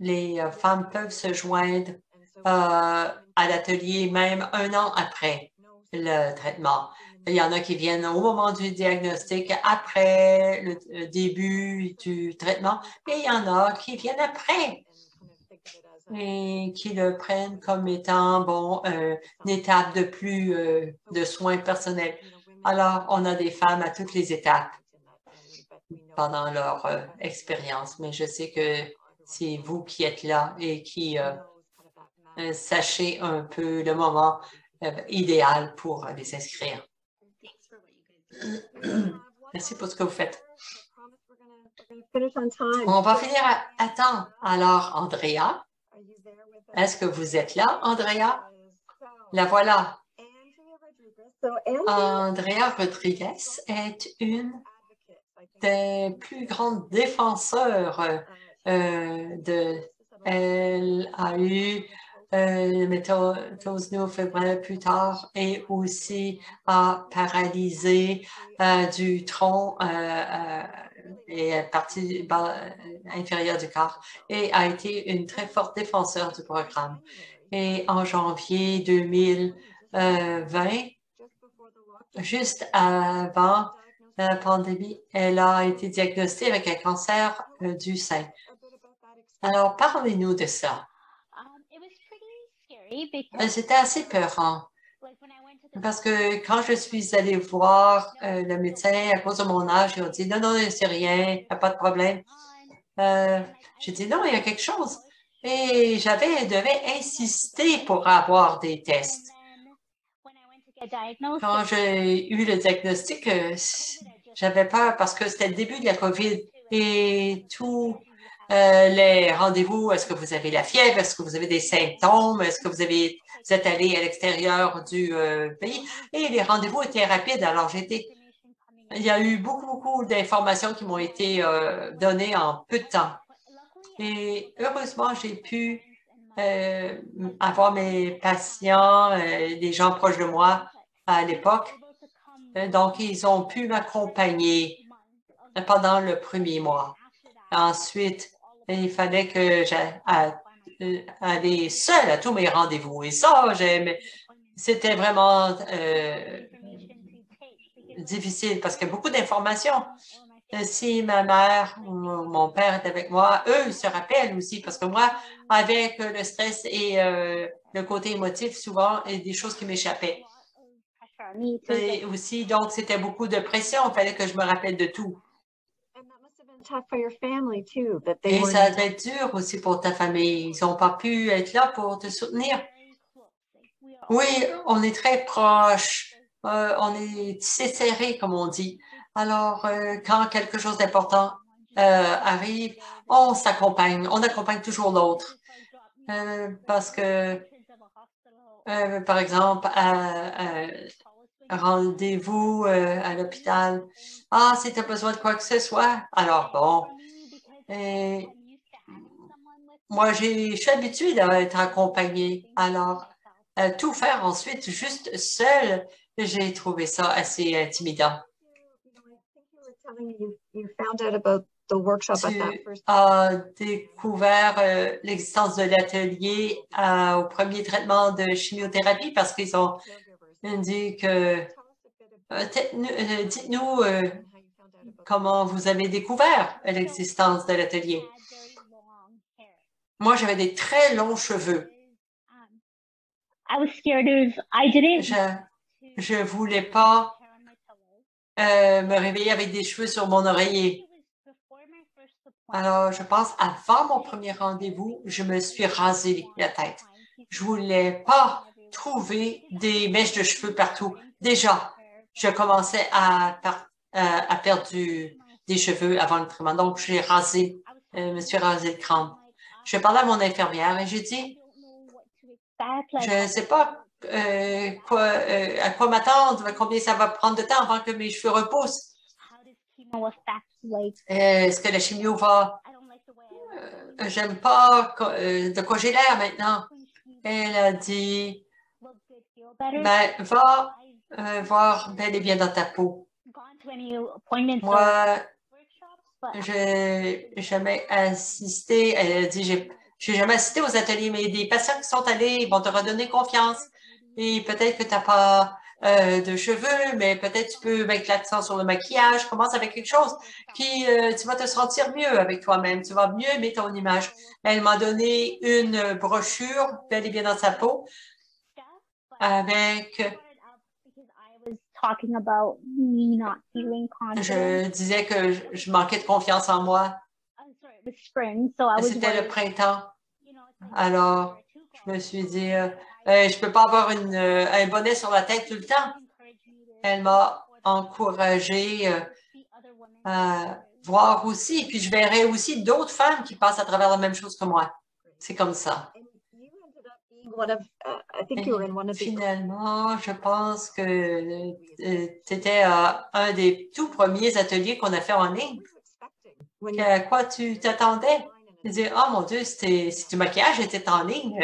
les femmes peuvent se joindre à l'atelier même un an après le traitement. Il y en a qui viennent au moment du diagnostic, après le début du traitement, et il y en a qui viennent après et qui le prennent comme étant, bon, une étape de plus de soins personnels. Alors, on a des femmes à toutes les étapes pendant leur expérience, mais je sais que c'est vous qui êtes là et qui sachez un peu le moment idéal pour les inscrire. Merci pour ce que vous faites. On va finir à temps. Alors, Andrea, est-ce que vous êtes là, Andrea? La voilà. Andrea Rodriguez est une des plus grandes défenseurs elle a eu métose néo-fébrale plus tard et aussi a paralysé du tronc et la partie inférieure du corps et a été une très forte défenseur du programme. Et en janvier 2020, juste avant la pandémie, elle a été diagnostiquée avec un cancer du sein. Alors, parlez-nous de ça. C'était assez peurant parce que quand je suis allée voir le médecin à cause de mon âge, ils ont dit non, non, c'est rien, il n'y a pas de problème. J'ai dit non, il y a quelque chose. Et devais insister pour avoir des tests. Quand j'ai eu le diagnostic, j'avais peur parce que c'était le début de la COVID et tous les rendez-vous, est-ce que vous avez la fièvre, est-ce que vous avez des symptômes, est-ce que vous êtes allé à l'extérieur du pays et les rendez-vous étaient rapides. Alors, il y a eu beaucoup d'informations qui m'ont été données en peu de temps. Et heureusement, j'ai pu avoir mes patients, des gens proches de moi à l'époque. Donc, ils ont pu m'accompagner pendant le premier mois. Ensuite, il fallait que j'aille seule à tous mes rendez-vous. Et ça, c'était vraiment difficile parce qu'il y a beaucoup d'informations. Si ma mère ou mon père est avec moi, eux, ils se rappellent aussi parce que moi, avec le stress et le côté émotif, souvent, il y a des choses qui m'échappaient. Et aussi, donc, c'était beaucoup de pression. Il fallait que je me rappelle de tout. Et ça devait être dur aussi pour ta famille. Ils n'ont pas pu être là pour te soutenir. Oui, on est très proches. On est tissé serré, comme on dit. Alors, quand quelque chose d'important arrive, on s'accompagne. On accompagne toujours l'autre. Parce que, par exemple, rendez-vous à l'hôpital. Ah, si tu as besoin de quoi que ce soit. Alors, bon. Moi, je suis habituée d'être accompagnée. Alors, tout faire ensuite, juste seule, j'ai trouvé ça assez intimidant. Tu as découvert l'existence de l'atelier au premier traitement de chimiothérapie parce qu'ils ont dit que... dites-nous comment vous avez découvert l'existence de l'atelier. Moi, j'avais des très longs cheveux. Je voulais pas me réveiller avec des cheveux sur mon oreiller. Alors, je pense, avant mon premier rendez-vous, je me suis rasé la tête. Je voulais pas trouver des mèches de cheveux partout. Déjà, je commençais à perdre des cheveux avant le traitement. Donc, je me suis rasé le crâne. Je parlais à mon infirmière et j'ai dit, je ne sais pas à quoi m'attendre, combien ça va prendre de temps avant que mes cheveux repoussent. Est-ce que la chimio va... j'aime pas de quoi j'ai l'air maintenant. Elle a dit, ben, va voir bel et bien dans ta peau. Moi, j'ai jamais assisté, elle a dit, j'ai jamais assisté aux ateliers, mais des patients qui sont allés, ils vont te redonner confiance. Et peut-être que tu n'as pas de cheveux, mais peut-être tu peux mettre l'accent sur le maquillage. Commence avec quelque chose qui, tu vas te sentir mieux avec toi-même. Tu vas mieux aimer ton image. Elle m'a donné une brochure, bel et bien dans sa peau, avec... Je disais que je manquais de confiance en moi. C'était le printemps. Alors, je me suis dit, je peux pas avoir un bonnet sur la tête tout le temps. Elle m'a encouragée à voir aussi. Puis, je verrai aussi d'autres femmes qui passent à travers la même chose que moi. C'est comme ça. Finalement, je pense que tu étais un des tout premiers ateliers qu'on a fait en ligne. À quoi tu t'attendais? Tu dis, oh mon Dieu, c'est du maquillage, était en ligne.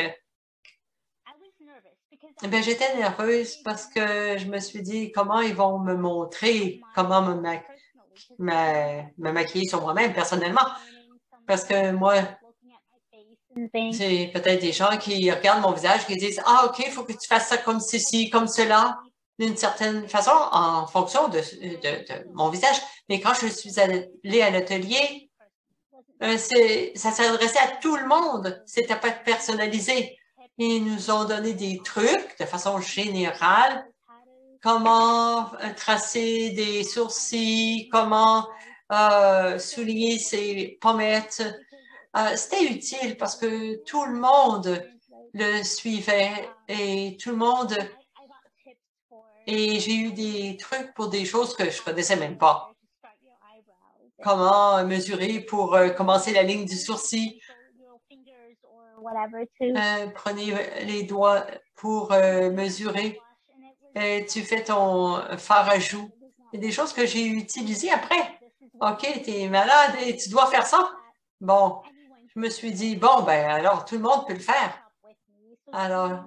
Ben, j'étais nerveuse parce que je me suis dit comment ils vont me montrer comment me maquiller sur moi-même personnellement. Parce que moi, c'est peut-être des gens qui regardent mon visage qui disent ah, OK, il faut que tu fasses ça comme ceci, comme cela, d'une certaine façon, en fonction de mon visage. Mais quand je suis allée à l'atelier, ça s'adressait à tout le monde. C'était pas personnalisé. Ils nous ont donné des trucs de façon générale. Comment tracer des sourcils, comment souligner ses pommettes. C'était utile parce que tout le monde le suivait et tout le monde. Et j'ai eu des trucs pour des choses que je connaissais même pas. Comment mesurer pour commencer la ligne du sourcil. Prenez les doigts pour mesurer. Tu fais ton fard à joues. Il y a des choses que j'ai utilisées après. OK, tu es malade et tu dois faire ça. Bon, je me suis dit, bon, ben alors tout le monde peut le faire. Alors,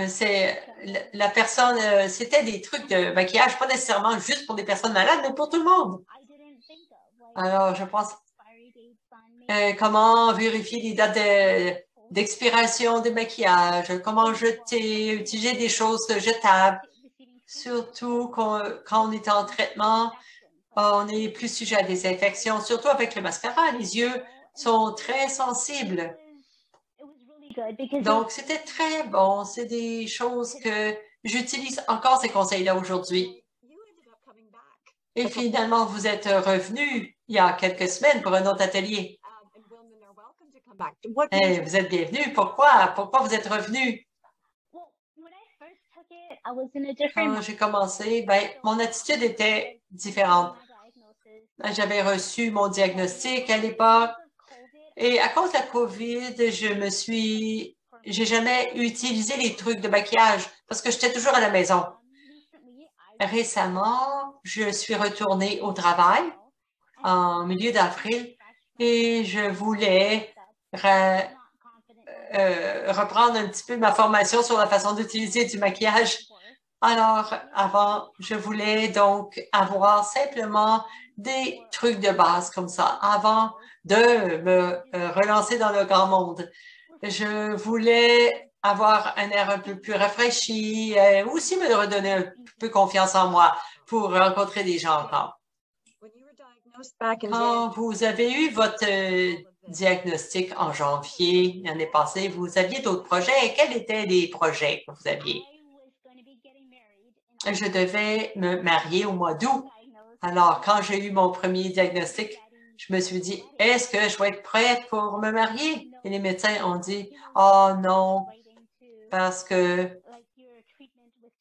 c'est la personne, c'était des trucs de maquillage, pas nécessairement juste pour des personnes malades, mais pour tout le monde. Alors, je pense comment vérifier les dates d'expiration des maquillages, comment jeter, utiliser des choses jetables, surtout quand on est en traitement, on est plus sujet à des infections, surtout avec le mascara. Les yeux sont très sensibles. Donc, c'était très bon. C'est des choses que j'utilise encore ces conseils-là aujourd'hui. Et finalement, vous êtes revenu il y a quelques semaines pour un autre atelier. Et vous êtes bienvenue. Pourquoi? Pourquoi vous êtes revenu? Quand j'ai commencé, ben, mon attitude était différente. J'avais reçu mon diagnostic à l'époque et à cause de la COVID, j'ai jamais utilisé les trucs de maquillage parce que j'étais toujours à la maison. Récemment, je suis retournée au travail en milieu d'avril et je voulais reprendre un petit peu ma formation sur la façon d'utiliser du maquillage. Alors, avant, je voulais donc avoir simplement des trucs de base comme ça avant de me relancer dans le grand monde. Je voulais avoir un air un peu plus rafraîchi, aussi me redonner un peu confiance en moi pour rencontrer des gens encore. Quand vous avez eu votre diagnostic en janvier l'année passée, vous aviez d'autres projets. Quels étaient les projets que vous aviez? Je devais me marier au mois d'août. Alors, quand j'ai eu mon premier diagnostic, je me suis dit, est-ce que je vais être prête pour me marier? Et les médecins ont dit, oh non, parce que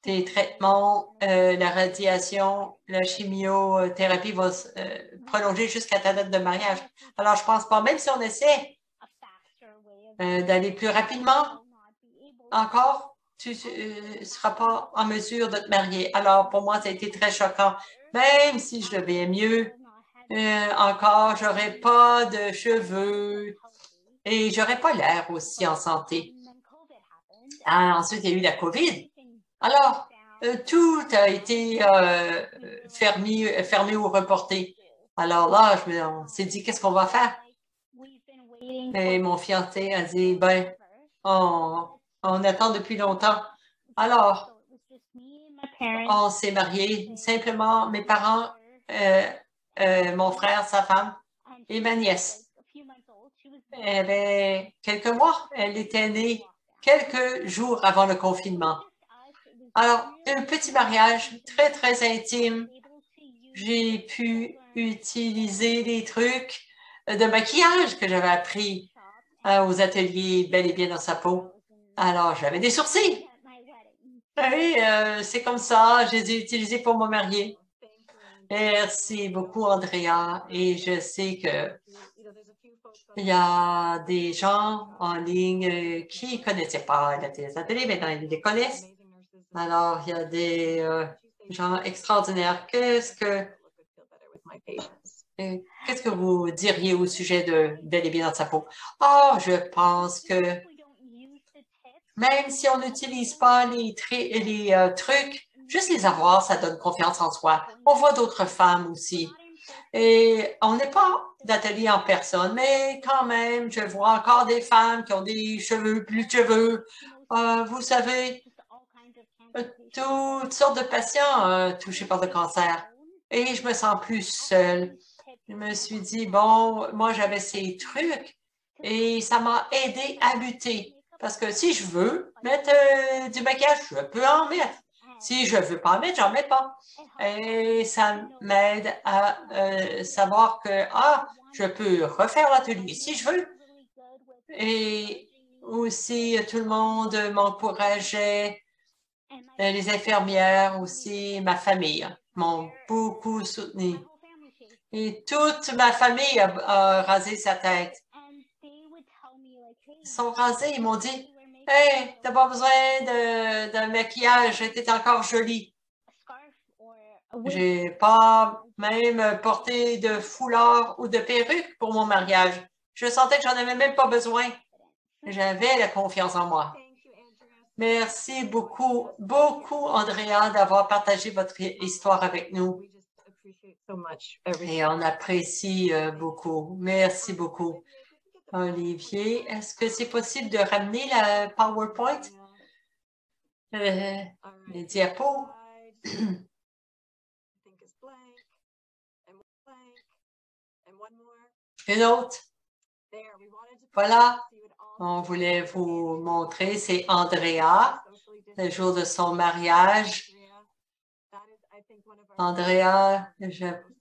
tes traitements, la radiation, la chimiothérapie vont prolonger jusqu'à ta date de mariage. Alors, je pense pas, même si on essaie d'aller plus rapidement, encore, tu ne seras pas en mesure de te marier. Alors, pour moi, ça a été très choquant. Même si je vais mieux, encore, j'aurais pas de cheveux et j'aurais pas l'air aussi en santé. Ensuite, il y a eu la COVID. Alors, tout a été fermé ou reporté. Alors là, on s'est dit, qu'est-ce qu'on va faire? Et mon fiancé a dit, ben, on attend depuis longtemps. Alors, on s'est mariés. Simplement, mes parents, mon frère, sa femme et ma nièce. Elle avait quelques mois. Elle était née quelques jours avant le confinement. Alors, un petit mariage très, très intime. J'ai pu utiliser les trucs de maquillage que j'avais appris aux ateliers Bel et Bien dans sa peau. Alors, j'avais des sourcils. Oui, c'est comme ça. Je les ai utilisés pour me marier. Merci beaucoup, Andrea. Et je sais que il y a des gens en ligne qui ne connaissaient pas la télé, maintenant ils les connaissent. Alors, il y a des gens extraordinaires. Qu'est-ce que vous diriez au sujet de Bel et bien dans sa peau? Oh, je pense que même si on n'utilise pas les trucs, juste les avoir, ça donne confiance en soi. On voit d'autres femmes aussi. Et on n'est pas d'atelier en personne, mais quand même, je vois encore des femmes qui ont des cheveux, plus de cheveux. Vous savez, toutes sortes de patients touchés par le cancer. Et je me sens plus seule. Je me suis dit, bon, moi, j'avais ces trucs et ça m'a aidé à lutter. Parce que si je veux mettre du maquillage, je peux en mettre. Si je veux pas en mettre, j'en mets pas. Et ça m'aide à savoir que, je peux refaire l'atelier si je veux. Et aussi, tout le monde m'encourageait, les infirmières aussi, ma famille m'ont beaucoup soutenu. Et toute ma famille a rasé sa tête. Ils sont rasés, ils m'ont dit, « Hey, t'as pas besoin de maquillage, t'es encore jolie. » J'ai pas même porté de foulard ou de perruque pour mon mariage. Je sentais que j'en avais même pas besoin. J'avais la confiance en moi. Merci beaucoup, beaucoup, Andrea, d'avoir partagé votre histoire avec nous. Et on apprécie beaucoup. Merci beaucoup. Olivier, est-ce que c'est possible de ramener la PowerPoint? Les diapos? Une autre? Voilà, on voulait vous montrer, c'est Andrea, le jour de son mariage. Andrea,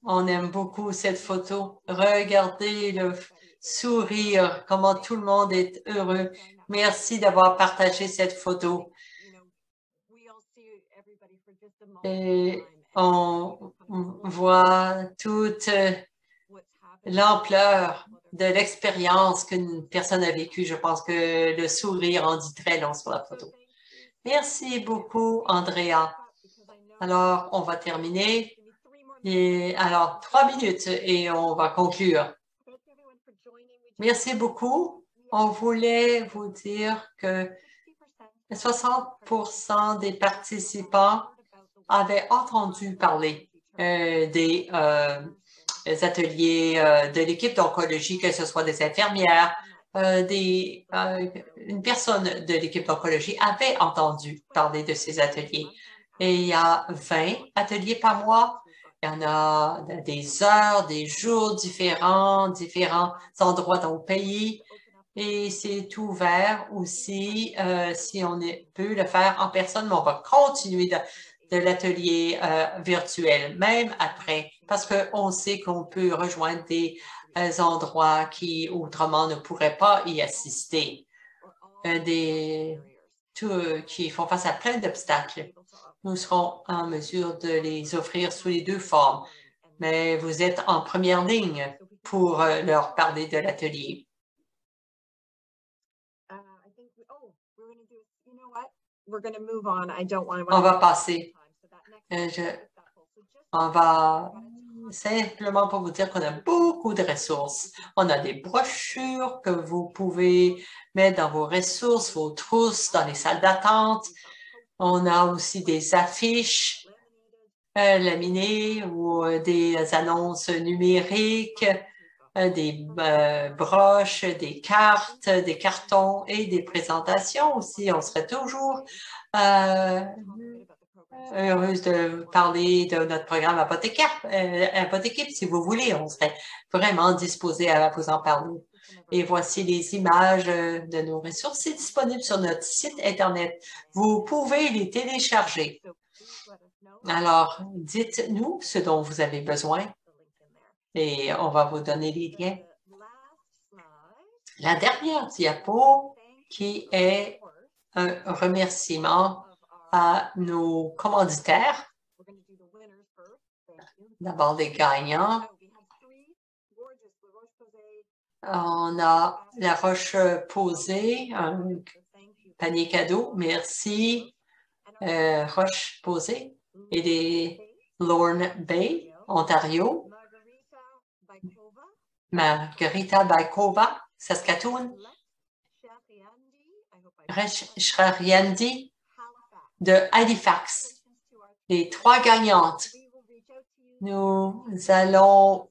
on aime beaucoup cette photo. Regardez le sourire, comment tout le monde est heureux. Merci d'avoir partagé cette photo. Et on voit toute l'ampleur de l'expérience qu'une personne a vécue. Je pense que le sourire en dit très long sur la photo. Merci beaucoup, Andrea. Alors, on va terminer. Et alors, 3 minutes et on va conclure. Merci beaucoup. On voulait vous dire que 60% des participants avaient entendu parler des ateliers de l'équipe d'oncologie, que ce soit des infirmières, une personne de l'équipe d'oncologie avait entendu parler de ces ateliers. Et il y a 20 ateliers par mois. Il y en a des heures, des jours différents endroits dans le pays. Et c'est ouvert aussi si on peut le faire en personne, mais on va continuer de l'atelier virtuel, même après, parce qu'on sait qu'on peut rejoindre des endroits qui autrement ne pourraient pas y assister, qui font face à plein d'obstacles. Nous serons en mesure de les offrir sous les deux formes, mais vous êtes en première ligne pour leur parler de l'atelier. On va passer. On va simplement pour vous dire qu'on a beaucoup de ressources. On a des brochures que vous pouvez mettre dans vos ressources, vos trousses, dans les salles d'attente. On a aussi des affiches laminées ou des annonces numériques, des broches, des cartes, des cartons et des présentations aussi. On serait toujours heureuse de parler de notre programme Apothékip, si vous voulez. On serait vraiment disposé à vous en parler. Et voici les images de nos ressources. C'est disponible sur notre site Internet. Vous pouvez les télécharger. Alors, dites-nous ce dont vous avez besoin et on va vous donner les liens. La dernière diapo qui est un remerciement à nos commanditaires. D'abord, les gagnants. On a la Roche-Posay, un panier cadeau. Merci, Roche-Posay et les Lorne Bay, Ontario. Margarita Baikova, Saskatoon, Shrariandi de Halifax. Les 3 gagnantes. Nous allons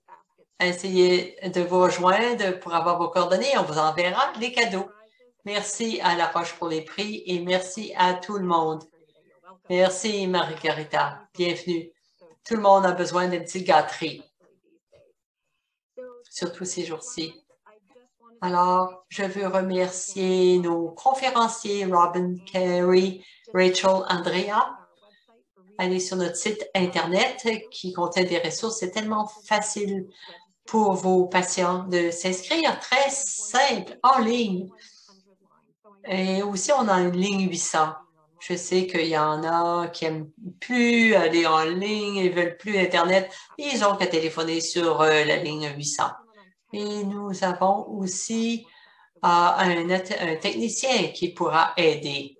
essayer de vous rejoindre pour avoir vos coordonnées. On vous enverra les cadeaux. Merci à La Roche pour les prix et merci à tout le monde. Merci, Margarita. Bienvenue. Tout le monde a besoin d'une petite gâterie, surtout ces jours-ci. Alors, je veux remercier nos conférenciers, Robin, Carey, Rachel, Andrea. Allez sur notre site Internet qui contient des ressources. C'est tellement facile pour vos patients de s'inscrire. Très simple, en ligne. Et aussi, on a une ligne 800. Je sais qu'il y en a qui n'aiment plus aller en ligne, ils ne veulent plus Internet. Ils ont qu'à téléphoner sur la ligne 800. Et nous avons aussi un technicien qui pourra aider.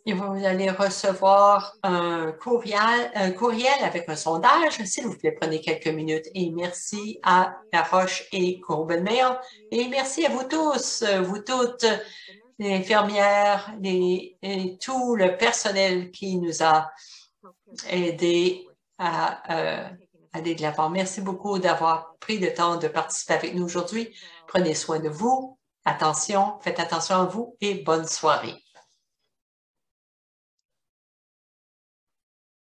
Et vous allez recevoir un courriel avec un sondage. S'il vous plaît, prenez quelques minutes. Et merci à La Roche et Courbeulles-Meillon. Et merci à vous tous, vous toutes, les infirmières et tout le personnel qui nous a aidés à aller de l'avant. Merci beaucoup d'avoir pris le temps de participer avec nous aujourd'hui. Prenez soin de vous. Attention, faites attention à vous et bonne soirée.